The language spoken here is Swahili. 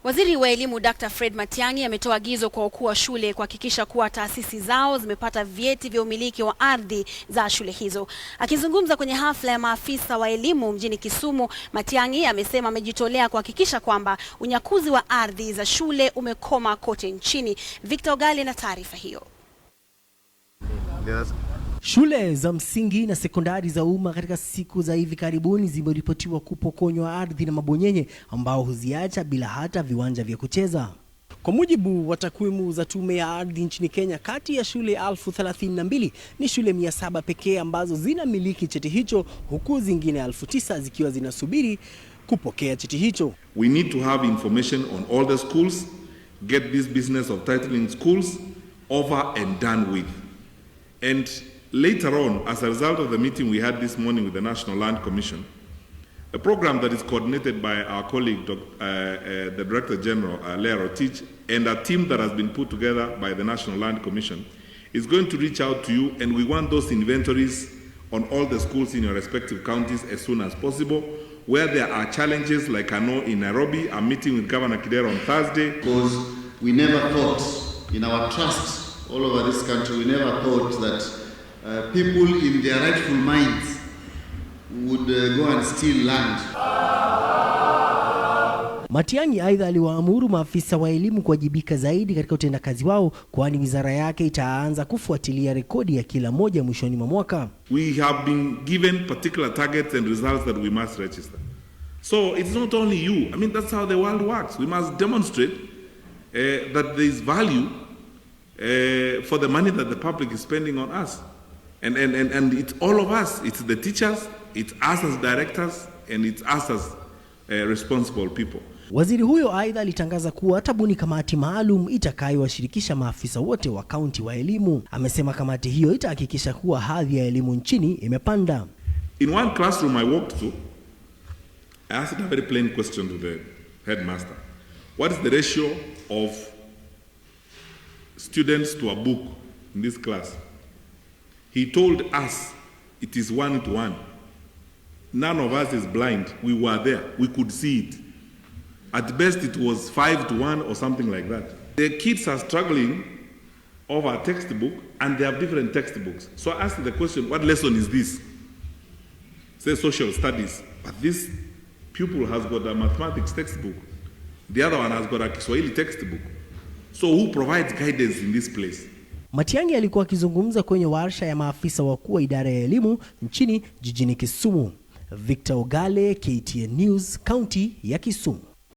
Waziri wa Elimu Dr. Fred Matiang'i ametoa agizo kwa wakuu wa shule kuhakikisha kuwa taasisi zao zimepata vyeti vya umiliki wa ardhi za shule hizo. Akizungumza kwenye hafla ya maafisa wa elimu mjini Kisumu, Matiang'i amesema amejitolea kuhakikisha kwamba unyakuzi wa ardhi za shule umekoma kote nchini. Victor Gali na taarifa hiyo. Shule za msingi na sekondari za umma katika siku za hivi karibuni zimeripotiwa kupokonywa ardhi na mabonyenye ambao huziacha bila hata viwanja vya kucheza. Kwa mujibu wa takwimu za tume ya ardhi nchini Kenya, kati ya shule 1032 ni shule 700 pekee ambazo zinamiliki cheti hicho, huku zingine 9000 zikiwa zinasubiri kupokea cheti hicho. We need to have information on all the schools, get this business of titling schools over and done with. And later on, as a result of the meeting we had this morning with the National Land Commission, a program that is coordinated by our colleague, the Director General, Lea Rotich, and a team that has been put together by the National Land Commission, is going to reach out to you, and we want those inventories on all the schools in your respective counties as soon as possible. Where there are challenges, like I know in Nairobi, I'm meeting with Governor Kidero on Thursday. Because we never thought, in our trust all over this country, we never thought that people in their rightful minds would go and steal land. Matiang'i aidha aliwaamuru maafisa wa elimu kuwajibika zaidi katika utendakazi wao, kwani wizara yake itaanza kufuatilia rekodi ya kila moja mwishoni mwa mwaka. We have been given particular targets and results that we must register. So it's not only you. I mean, that's how the world works. We must demonstrate that there is value for the money that the public is spending on us. And it's all of us. It's the teachers, it's us as directors, and it's us as responsible people. Waziri huyo aidha alitangaza kuwa atabuni kamati maalum itakayowashirikisha maafisa wote wa kaunti wa elimu. Amesema kamati hiyo itahakikisha kuwa hadhi ya elimu nchini imepanda. In one classroom I walked to, I asked a very plain question to the headmaster. What is the ratio of students to a book in this class? He told us it is 1:1. None of us is blind. We were there. We could see it. At best, it was 5:1 or something like that. The kids are struggling over a textbook, and they have different textbooks. So I asked the question, what lesson is this? Say social studies. But this pupil has got a mathematics textbook. The other one has got a Kiswahili textbook. So who provides guidance in this place? Matiang'i alikuwa akizungumza kwenye warsha ya maafisa wakuu wa idara ya elimu nchini jijini Kisumu. Victor Ogale, KTN News, County ya Kisumu.